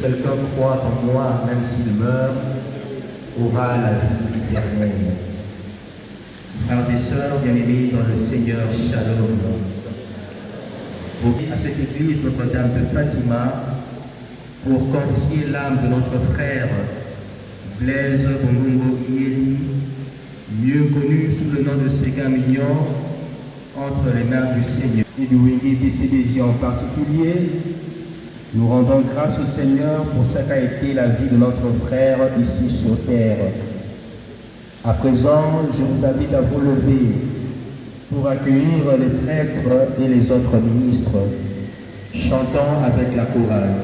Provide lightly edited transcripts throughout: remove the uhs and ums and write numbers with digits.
quelqu'un croit en moi, même s'il meurt, aura la vie éternelle. Frères et sœurs bien-aimés dans le Seigneur, Shalom. À cette église Notre-Dame de Fatima, pour confier l'âme de notre frère Blaise Bongongo Ieli, mieux connu sous le nom de Séguin Mignon, entre les mains du Seigneur. Et du Wingé PCDJ en particulier, nous rendons grâce au Seigneur pour ce qu'a été la vie de notre frère ici sur terre. À présent, je vous invite à vous lever pour accueillir les prêtres et les autres ministres, chantant avec la chorale.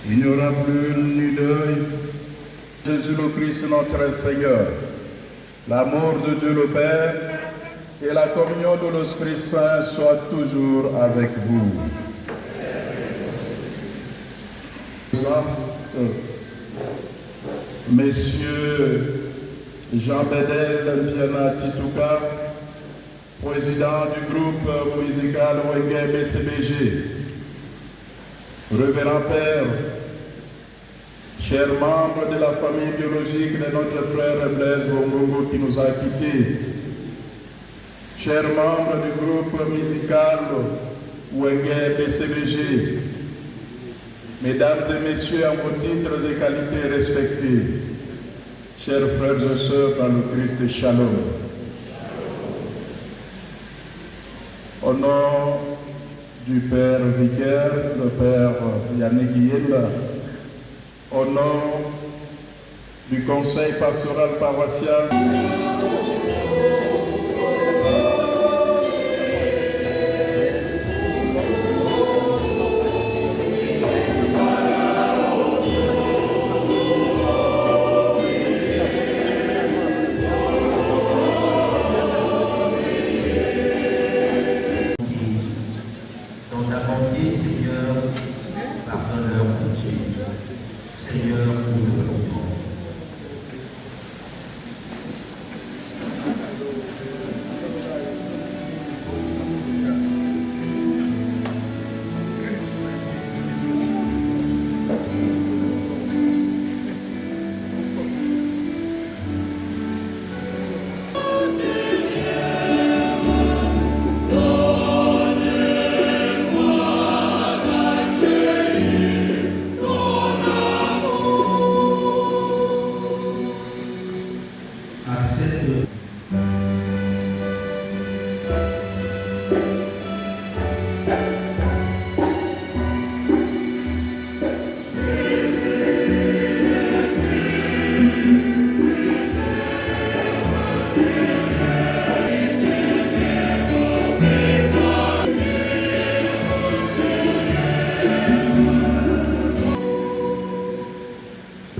Il n'y aura plus ni deuil. Jésus le Christ notre Seigneur, l'amour de Dieu le Père et la communion de l'Esprit Saint soient toujours avec vous. Messieurs Jean Bedel Mpiana Tituka, président du groupe musical Wenge BCBG, Révérend Père, chers membres de la famille biologique de notre frère Blaise Bongongo qui nous a quittés, chers membres du groupe musical Wenge BCBG, mesdames et messieurs en vos titres et qualités respectés, chers frères et sœurs dans le Christ et Shalom. Au nom du Père vicaire, le Père Yannick Guilhem, au nom du Conseil pastoral paroissial, Seigneur, pardonne leur péché. Seigneur, nous nous prions.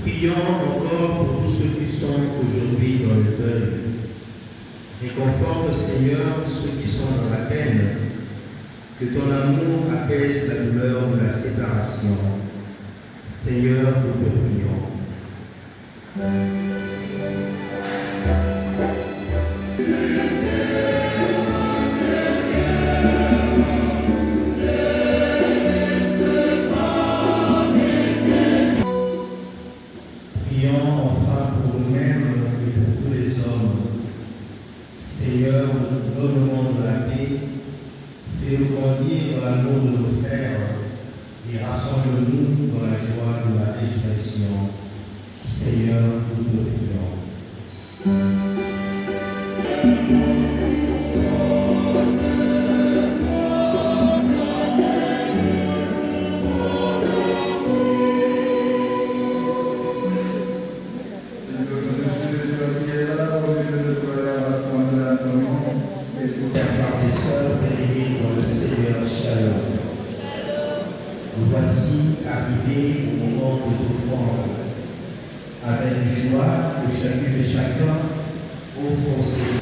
Prions encore pour tous ceux qui sont aujourd'hui dans le deuil. Réconforte, Seigneur, ceux qui sont dans la peine. Que ton amour apaise la douleur de la séparation. Seigneur, nous te prions. chacune et chacun au fossé.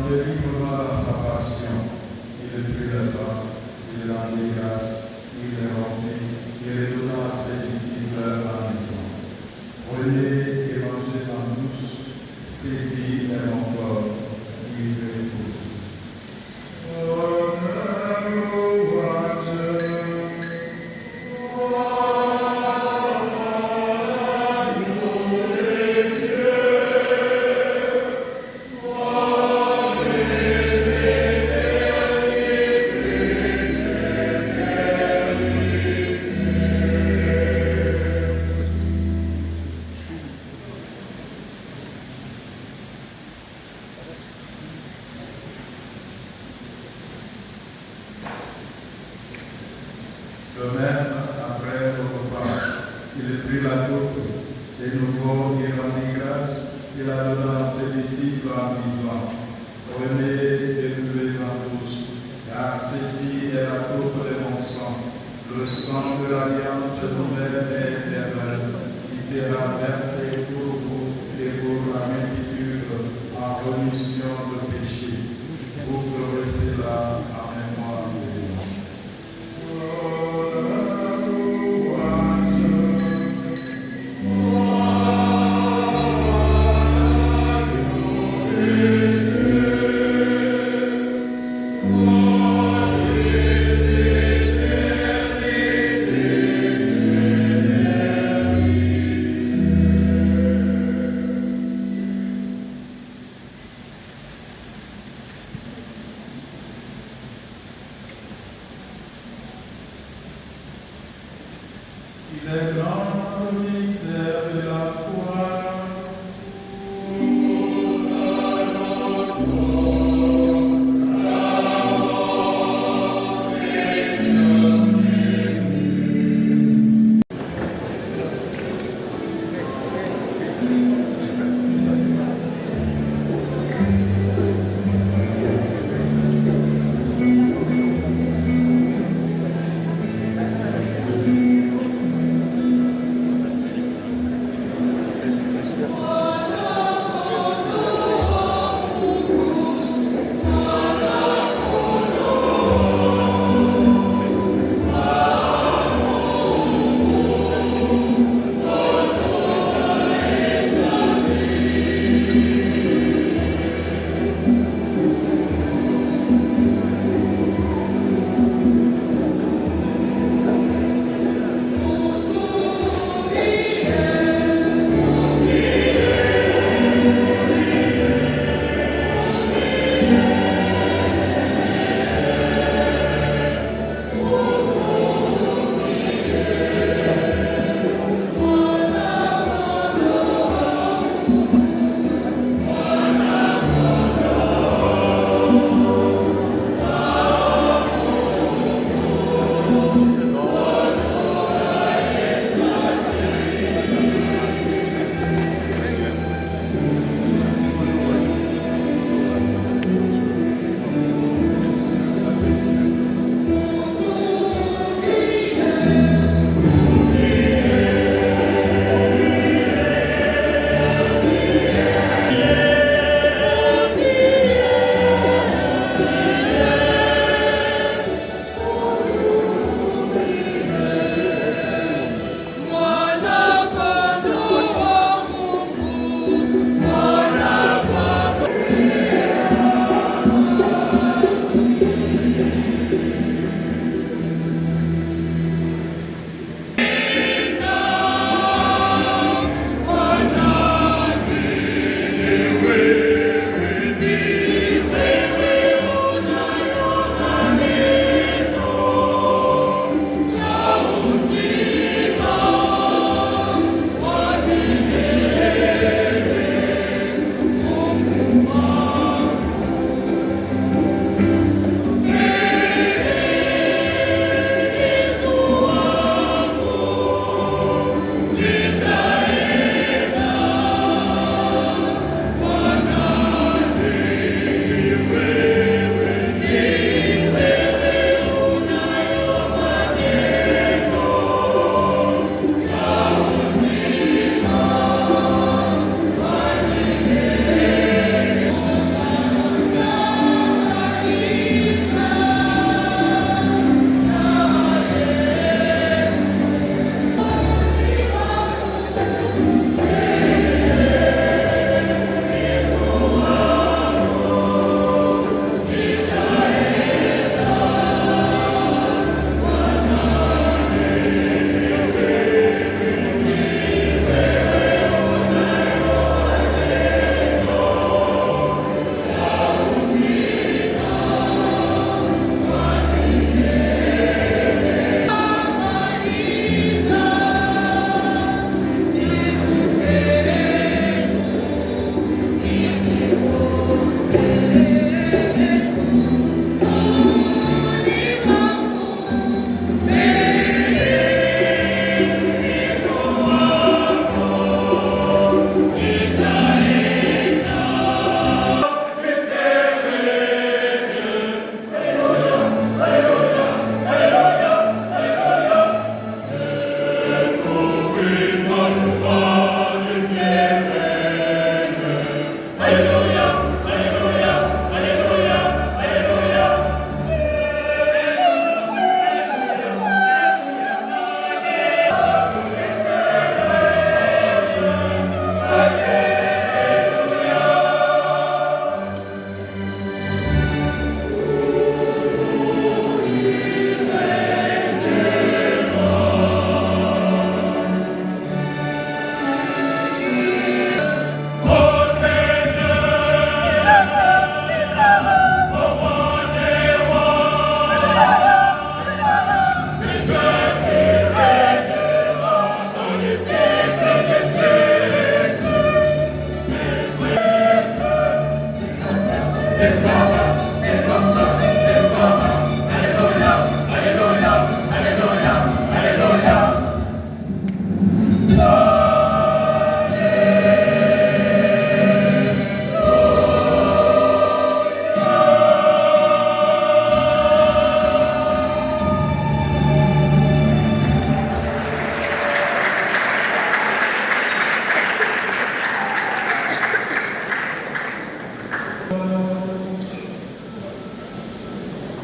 délivrement dans sa passion. Il prit le pain, il rendit grâce, il le rompit, il le donna à ses disciples en disant, prenez et mangez-en tous, ceci est mon corps, qui est pour vous. De même, après le repas, il prit la coupe, de nouveau il rendit grâce, il la donna à ses disciples en disant, prenez et buvez-en tous, car ceci est la coupe de mon sang, le sang de l'alliance nouvelle et éternelle, qui sera versé pour vous et pour la multitude en rémission de péché. Vous ferez cela en mémoire de moi.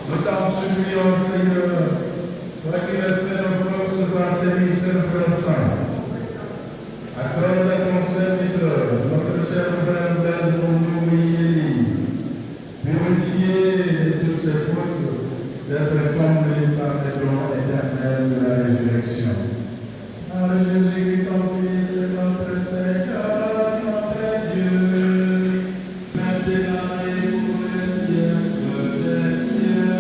Nous t'en supplions, Seigneur, toi qui as fait nos forces par ces ministères saints. Accorde à ton serviteur, notre cher frère Blaise Bongo-Yéli, purifié de toutes ses fautes, d'être comblé par les dons éternels de la résurrection. Par Jésus, ton Fils, notre Seigneur, notre Dieu, maintenant et pour les siècles des siècles.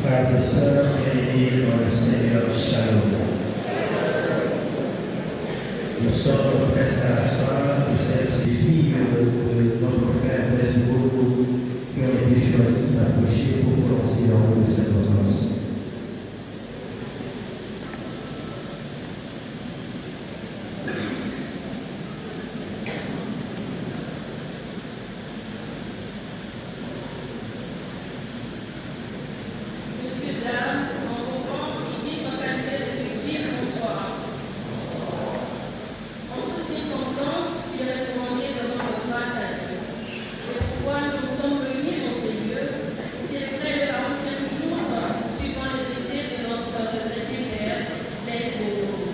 Frères et sœurs, bien-aimés dans le Seigneur, shalom. Nous sommes presque à la fin de cette fille de notre frère Blaise Bongo qui ont été choisis d'approcher pour commencer leur rôle de cette ordonnance. Monsieur, dame, en comprend, ici en qualité de fugitif, bonsoir. En toutes circonstances, il est recommandé de rendre grâce à Dieu. C'est pourquoi nous sommes réunis dans ces lieux pour célébrer le 40e jour suivant le décès de notre regretté père, Blaise Bongo.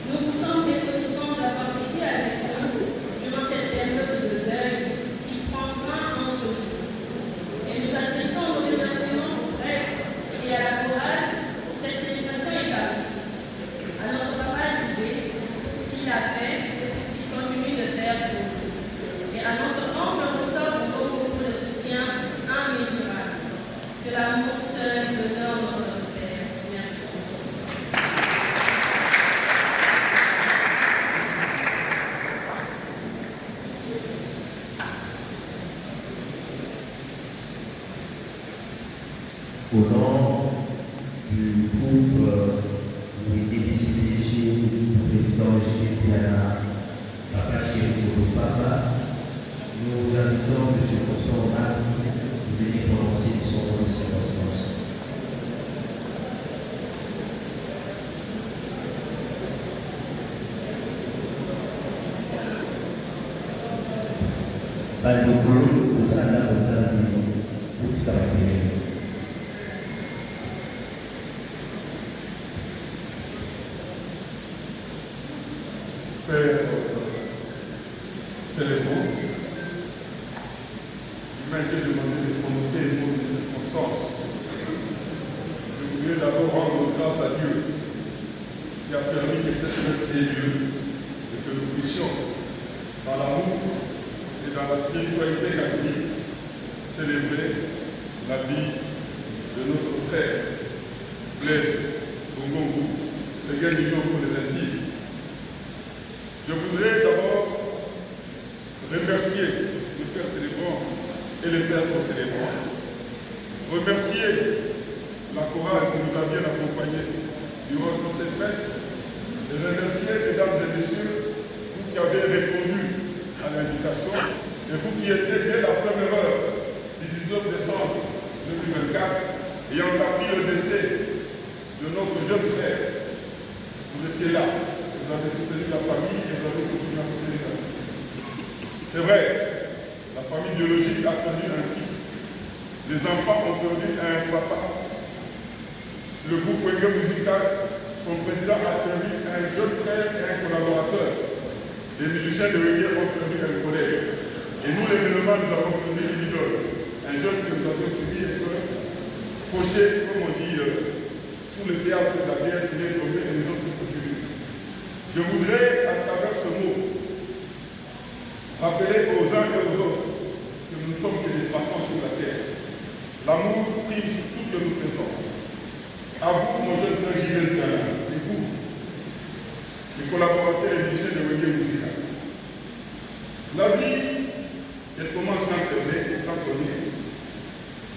Nous vous sommes reconnaissants d'avoir été avec nous durant cette période de deuil qui prend fin en ce jour. Et nous adressons nos remerciements au prêtre et à la chorale pour cette célébration eucharistique. À notre papa Juvé pour ce qu'il a fait et pour ce qu'il continue de faire pour nous. Et à notre oncle Ressort pour le soutien immesurable. Que l'amour seul demeure notre Père. Merci. Au nom du groupe DPCG, du président Gilles Piana, Papa Chéri de Papa, nous invitons M. Constant Marie de venir prononcer son rôle de circonstance. Baldogo, Osana, Otani, Otskamapene. Père célébrant, il m'a été demandé de prononcer les mots de circonstance. Je voudrais d'abord rendre grâce à Dieu qui a permis que cette messe ait lieu et que nous puissions, dans l'amour et dans la spiritualité catholique, célébrer la vie de notre frère Blaise Bongo, Seigneur Mignon pour les intimes. Je voudrais d'abord remercier le Père célébrant et le Père co-célébrant. Remercier la chorale qui nous a bien accompagnés durant toute cette messe. Et remercier, mesdames et messieurs, vous qui avez répondu à l'invitation et vous qui étiez dès la première heure du 19 décembre 2024 ayant appris le décès de notre jeune frère. Vous étiez là. Vous avez soutenu la famille et vous avez continué à soutenir la famille. C'est vrai, la famille biologique a perdu un fils. Les enfants ont perdu un papa. Le groupe Wenge Musical, son président a perdu un jeune frère et un collaborateur. Les musiciens de Wenge ont perdu un collègue. Et nous, les musulmans, nous avons perdu une idole. Un jeune que nous avons suivi et que fauché, comme on dit, sous le théâtre de la guerre, il est tombé et nous autres continuons. collaborateur et musicien de reggae musical. La vie, elle commence quand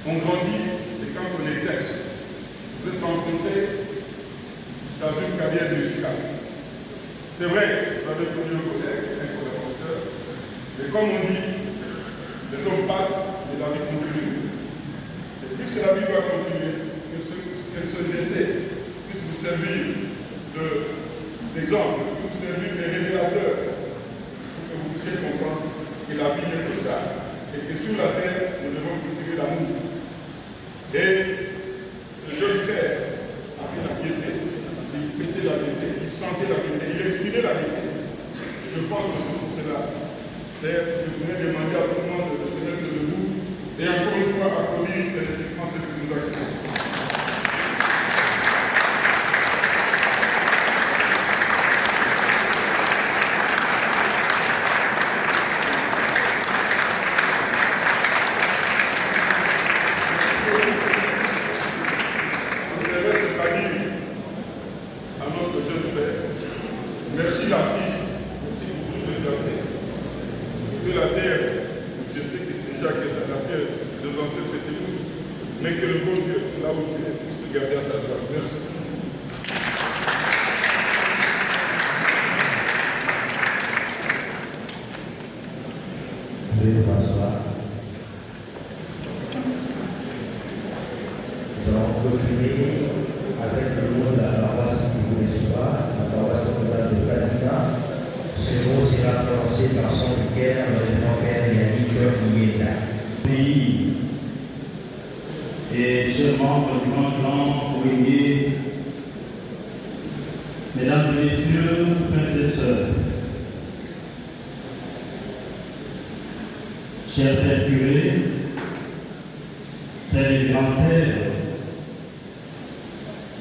on grandit et quand on exerce. Vous êtes rencontrés dans une carrière musicale. C'est vrai, vous avez connu un collègue, un collaborateur, mais comme on dit, les hommes passent et la vie continue. Et puisque la vie doit continuer, que ce décès puisse vous servir d'exemple, pour vous servir de révélateur, pour que vous puissiez comprendre que la vie n'est que ça, et que sur la terre, nous devons cultiver l'amour. Et ce jeune frère avait la piété, il mettait la piété, il sentait la piété, il exprimait la piété. Je pense que c'est pour cela. Je voudrais demander à tout le monde de se mettre debout et encore une fois applaudir frénétiquement ce qui nous a fait. Merci l'artiste, merci pour tout ce que tu as fait. Que la terre, je sais que déjà que c'est la terre de nos ancêtres étaient tous, mais que le bon Dieu, là où tu es, puisse te garder à sa gloire. Merci. Veuillez vous asseoir. Nous allons continuer avec le nom de la paroisse qui vous reçoit, la paroisse de Fatima. Ce mot sera prononcé par son vicaire, le révérend père Yannick Yéda. Pays et chers membres du grand clan Ouégué, mesdames et messieurs, frères et sœurs, chers pères curés, pères et grands-pères,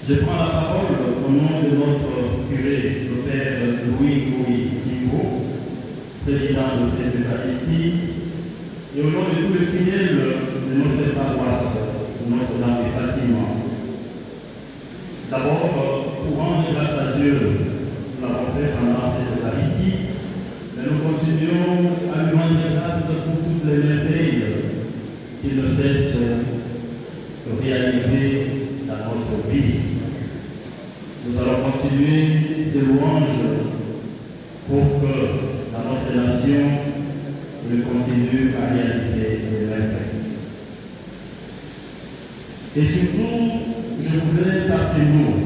je prends la parole au nom de notre curé, le père Louis Zimbo, président de cette Eucharistie, et au nom de tous les fidèles de notre paroisse, Notre-Dame de Fatima. D'abord, pour rendre grâce à Dieu, nous l'avons fait pendant cette Eucharistie, mais nous continuons à lui rendre grâce pour toutes les merveilles qu'il ne cesse de réaliser dans notre vie. Nous allons continuer ces louanges pour que dans notre nation, il continue à réaliser les merveilles. Et surtout, je voudrais par ces mots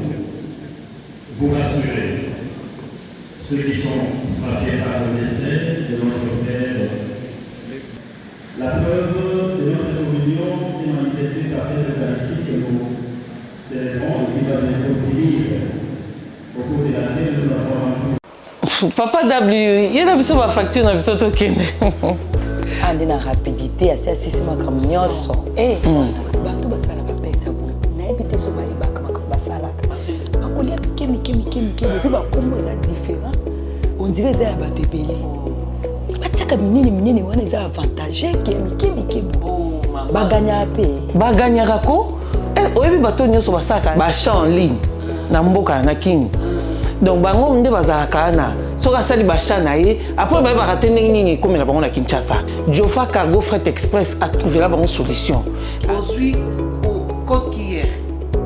vous rassurer, ceux qui sont frappés par le décès de notre frère. La preuve de notre communion s'est manifestée par cette Eucharistie que nous célébrons et qui va bientôt finir, au cours de laquelle nous avons Papa W, il y a une facture dans le tokende. Ande na rapidité assez asisima comme nyonso. Bato basala ba peta bon. Na ebite so ba ibaka basala. Bakolia mike puis ba kombo za différent. On dirait ça ba tebele. Bataka minene wana za avantage ke mike. Ba gagna pe. Ba gagna rako. Oyebi bato nyonso basaka ba chat en ligne na mboka na king. Donc bango nde bazalaka na soka sali bacha na ye après ba raté nini comme na bango na Kinshasa. Jofa Cargo Fret Express a trouvé la bonne solution. Aujourd'hui au coquillère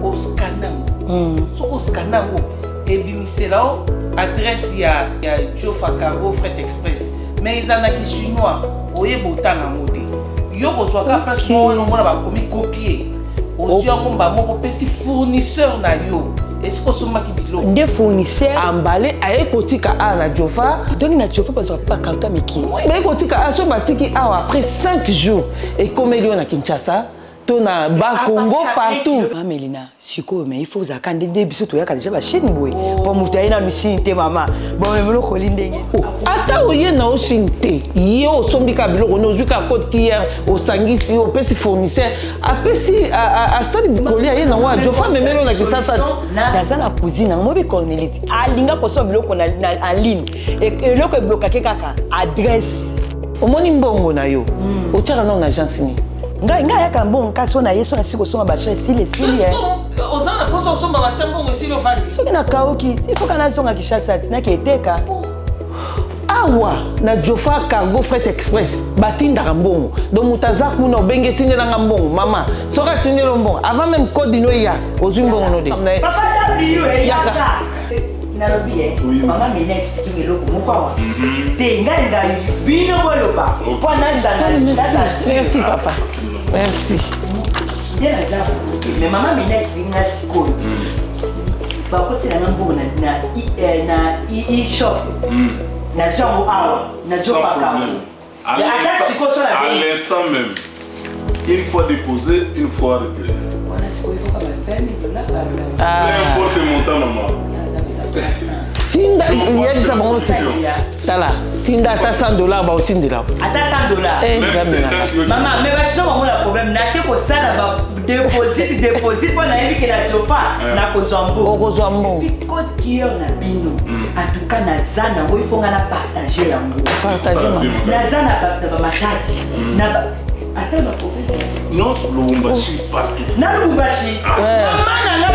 au scanner. Soko scanner et bimisela adresse ya Jofa Cargo Fret Express. Mais ils en a qui chinois oye botanga ngode. Yo bozwaka place mo na mona ba komi copier. Aussi on ba moko pesi fournisseur na yo. Est-ce que ce qui dit des fournisseurs emballé à Ekotika à la Jofa donc na Jofa parce que pas quand mais qui mais Ekotika à ce batiki après 5 jours et comme il y a Kinshasa tona ba Congo partout Melina siko mais il faut zakande des biso to yaka déjà ba chaîne boy pour muta ina machine te mama bon mais lo kolindenge ata oye na oshinte yo sombika biloko no zuka code hier au sangisi au pesi fournisseur apesi a sali bikoli aye na wa Jofa memelo na Kinshasa dans la cousine mo bi Cornelite alinga ko so biloko na en ligne et loko bloka ke kaka adresse omoni mbongo na yo otaka na agence ni nga yaka mbongo kaso na yeso na siko songa ba chez sile ozana poso somba ba chambo ngesi soki nakauki ifo kana zonga Kinshasa tina keteka awa na Jofa Cargo Freight Express batindaka mbongo donc moto aza kuna obenge etindelanga mbongo mama soki atindela mbongo avant même code ino ya ozwi mbongo no de nalobi mama mina expliquing eloko moko awa te ngai ngai bino boloba mpo merci papa merci nde naza mais mama mina expliquinga sikoyo bakotilanga mbongo na e-shop na jango awa na Jofaka à l'instant même une fois déposé une fois retiré peu importe le montant maman tinda yebisa bango tala tinda ata $100 baotindela ata $100 mama mais bachino bango na problème nake kosala badeposit mpo nayebi la Jofa nakozwa mbongo okozwa mbongo code kieur na bino atuka naza nango ifonga na partage yango naza na bato bamatati ata na province non Lubumbashi partout na Lubumbashi mama nanga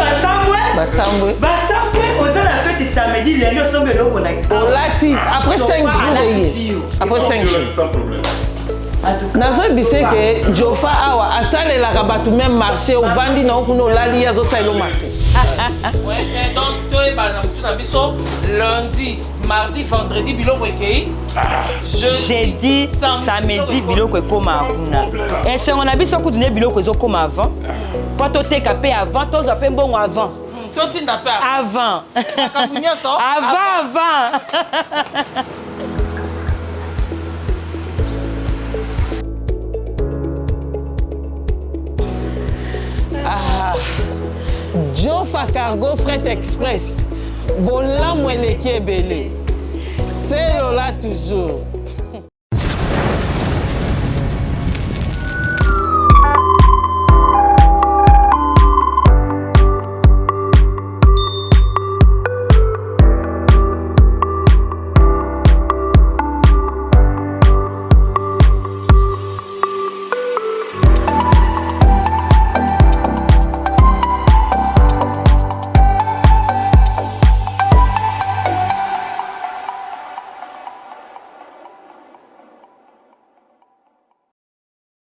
basambwe oza na fête samedi lelo sombe eloko na olati après 5 jours après 5 jours sans problème nazoyebise ke Jofa awa asalelaka bato même marché ovandi na okuna olali ye azosalela marché donc toyebana mutu na biso lundi mardi vendredi biloko ekei jeudi samedi biloko ekoma kuna esengo na biso kutu nde biloko ezokoma avant mpo toteka mpe avant tozwa mpe mbongo avant totinda mpe avant makambo nyonso avant Jofa Cargo Freight Express bolamu eleki ebele selola toujours